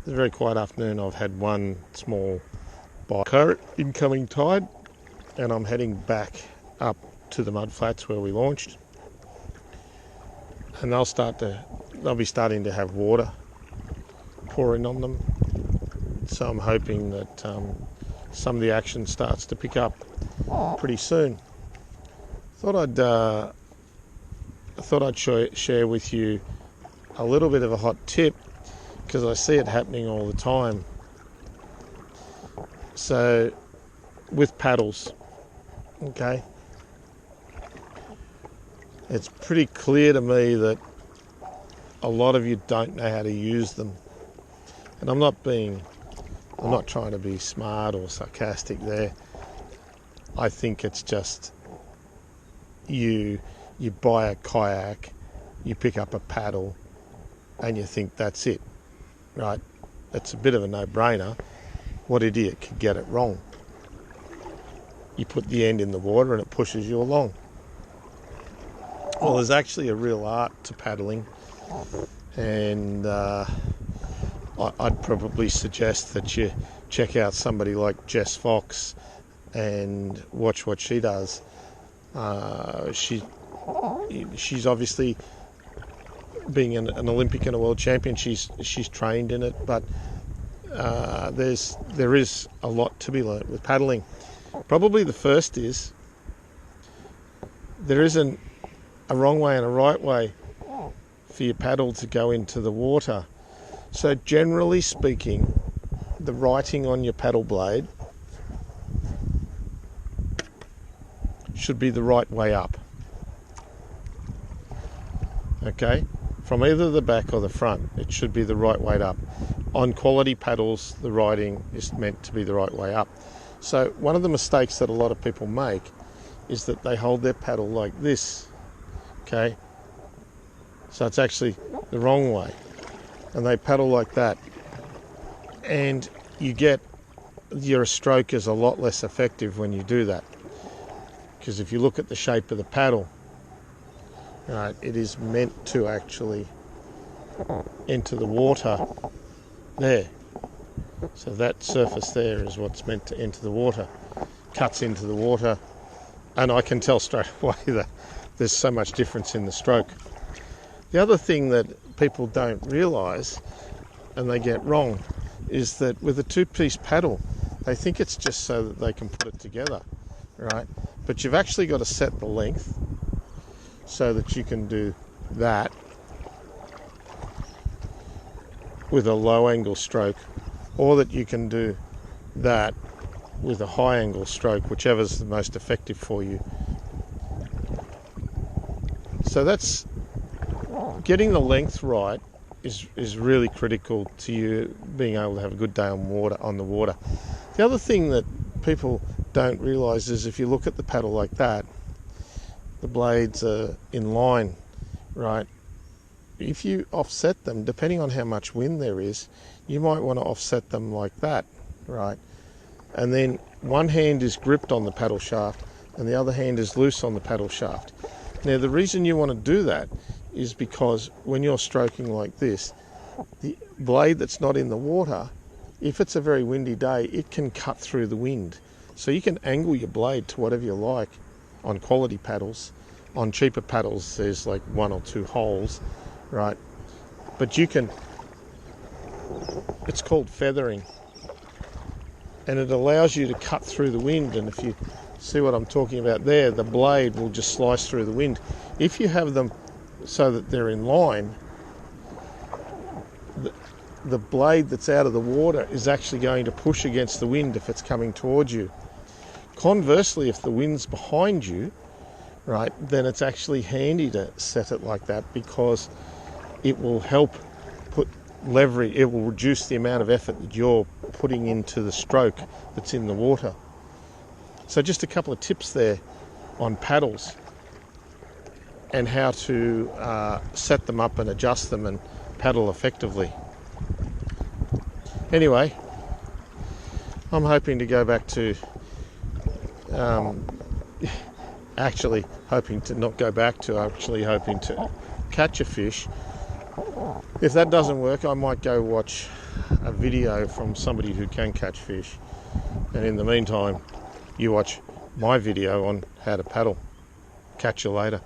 a very quiet afternoon. I've had one small bite current incoming tide, and I'm heading back up to the mud flats where we launched, and they'll be starting to have water pouring on them. So I'm hoping that some of the action starts to pick up pretty soon. Thought I'd share with you a little bit of a hot tip, because I see it happening all the time. So with paddles, okay, it's pretty clear to me that a lot of you don't know how to use them. And I'm not trying to be smart or sarcastic there. I think it's just you buy a kayak, you pick up a paddle, and you think that's it, right? It's a bit of a no-brainer. What idiot could get it wrong? You put the end in the water and it pushes you along. Well, there's actually a real art to paddling, and I'd probably suggest that you check out somebody like Jess Fox and watch what she does. She's obviously, being an Olympic and a world champion, she's trained in it, but there is a lot to be learnt with paddling. Probably the first is there isn't a wrong way and a right way for your paddle to go into the water. So generally speaking, the writing on your paddle blade should be the right way up. Okay? From either the back or the front, it should be the right way up. On quality paddles, the writing is meant to be the right way up. So one of the mistakes that a lot of people make is that they hold their paddle like this. Okay? So it's actually the wrong way. And they paddle like that. And your stroke is a lot less effective when you do that. Because if you look at the shape of the paddle, right, it is meant to actually enter the water there. So that surface there is what's meant to enter the water, cuts into the water, and I can tell straight away that there's so much difference in the stroke. The other thing that people don't realise, and they get wrong, is that with a two-piece paddle, they think it's just so that they can put it together, right? But you've actually got to set the length so that you can do that with a low angle stroke, or that you can do that with a high angle stroke, whichever's the most effective for you. So that's getting the length right is really critical to you being able to have a good day on the water. The other thing that people don't realise is if you look at the paddle like that, the blades are in line, right? If you offset them, depending on how much wind there is, you might want to offset them like that, right? And then one hand is gripped on the paddle shaft and the other hand is loose on the paddle shaft. Now, the reason you want to do that is because when you're stroking like this, the blade that's not in the water, if it's a very windy day, it can cut through the wind. So you can angle your blade to whatever you like on quality paddles. On cheaper paddles, there's like one or two holes, right? But it's called feathering. And it allows you to cut through the wind. And if you see what I'm talking about there, the blade will just slice through the wind. If you have them so that they're in line, the blade that's out of the water is actually going to push against the wind if it's coming towards you. Conversely, if the wind's behind you, right, then it's actually handy to set it like that, because it will help put leverage, it will reduce the amount of effort that you're putting into the stroke that's in the water. So just a couple of tips there on paddles and how to set them up and adjust them and paddle effectively. Anyway, I'm hoping to go back to actually hoping to catch a fish. If that doesn't work, I might go watch a video from somebody who can catch fish. And in the meantime, you watch my video on how to paddle. Catch you later.